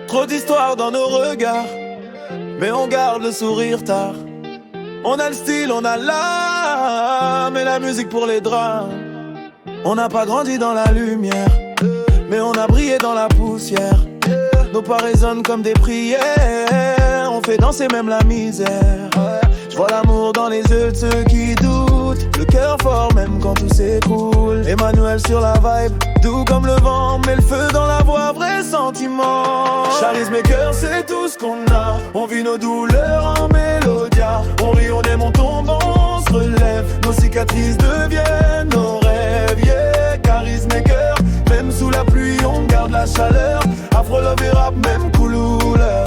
Trop d'histoires dans nos regards, mais on garde le sourire tard. On a le style, on a l'âme et la musique pour les drames. On n'a pas grandi dans la lumière, mais on a brillé dans la poussière. Nos pas résonnent comme des prières, on fait danser même la misère. Je vois l'amour dans les yeux de ceux qui doutent, le cœur fort même quand tout s'écoule. Emmanuel sur la vibe, doux comme le vent, met le feu dans la voix, vrai sentiment. Charisme et cœur, c'est tout ce qu'on a. On vit nos douleurs en mélodia. On rit, on aime, on tombe, on se relève. Nos cicatrices deviennent nos rêves, yeah. Charisme et cœur, même sous la pluie, on garde la chaleur. Afro, love et rap, même couleur.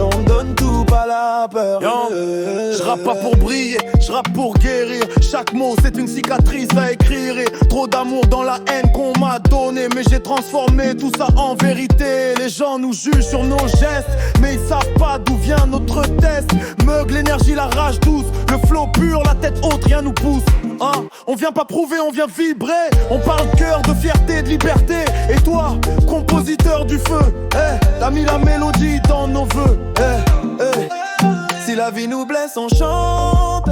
On donne tout, pas la peur. Je rappe pas pour briller, je rappe pour guérir. Chaque mot c'est une cicatrice à écrire. Et trop d'amour dans la haine qu'on m'a donné, mais j'ai transformé tout ça en vérité. Les gens nous jugent sur nos gestes, mais ils savent pas d'où vient notre test. Meug, l'énergie, la rage douce, le flow pur, la tête haute, rien nous pousse. On vient pas prouver, on vient vibrer. On parle cœur, de fierté, de liberté. Et toi, compositeur du feu, t'as mis la mélodie dans nos vœux. Si la vie nous blesse, on chante.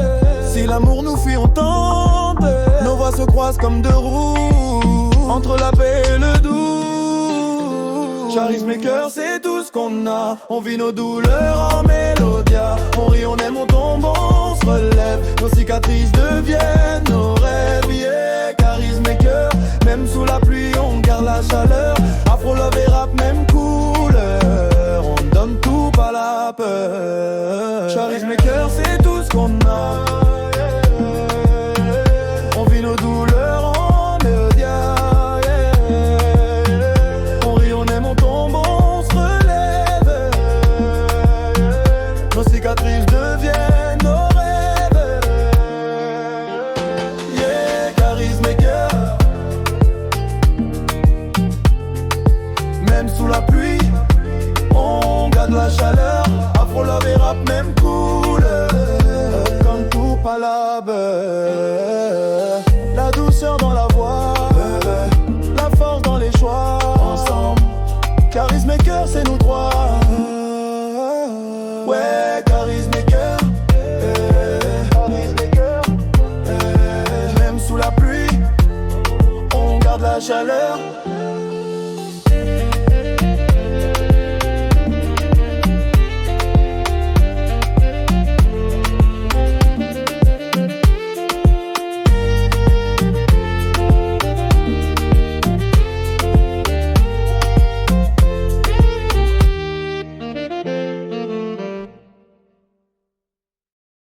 Si l'amour nous fuit, on tente. Nos voix se croisent comme deux roues, entre la paix et le doux. Charisme et cœur, c'est tout ce qu'on a. On vit nos douleurs en mélodia. On rit, on aime, on tombe, on se relève. Nos cicatrices deviennent nos rêves, yeah. Charisme et cœur, même sous la pluie, on garde la chaleur. Afro, love et rap, même couleur. On donne tout, pas la peur. Charisme et cœur, c'est tout ce qu'on a. On vit nos douleurs en mélodia, yeah. On rit, on aime, on tombe, on se relève. Nos cicatrices deviennent nos rêves, yeah. Charisme et cœur, même sous la pluie, on garde la chaleur. Afro, love et rap, même couleur. Comme tout, pas la beurre. La douceur dans la voix, la force dans les choix. Ensemble, charisme et cœur, c'est nous trois. Ouais, charisme et cœur, charisme et cœur. Même sous la pluie, on garde la chaleur.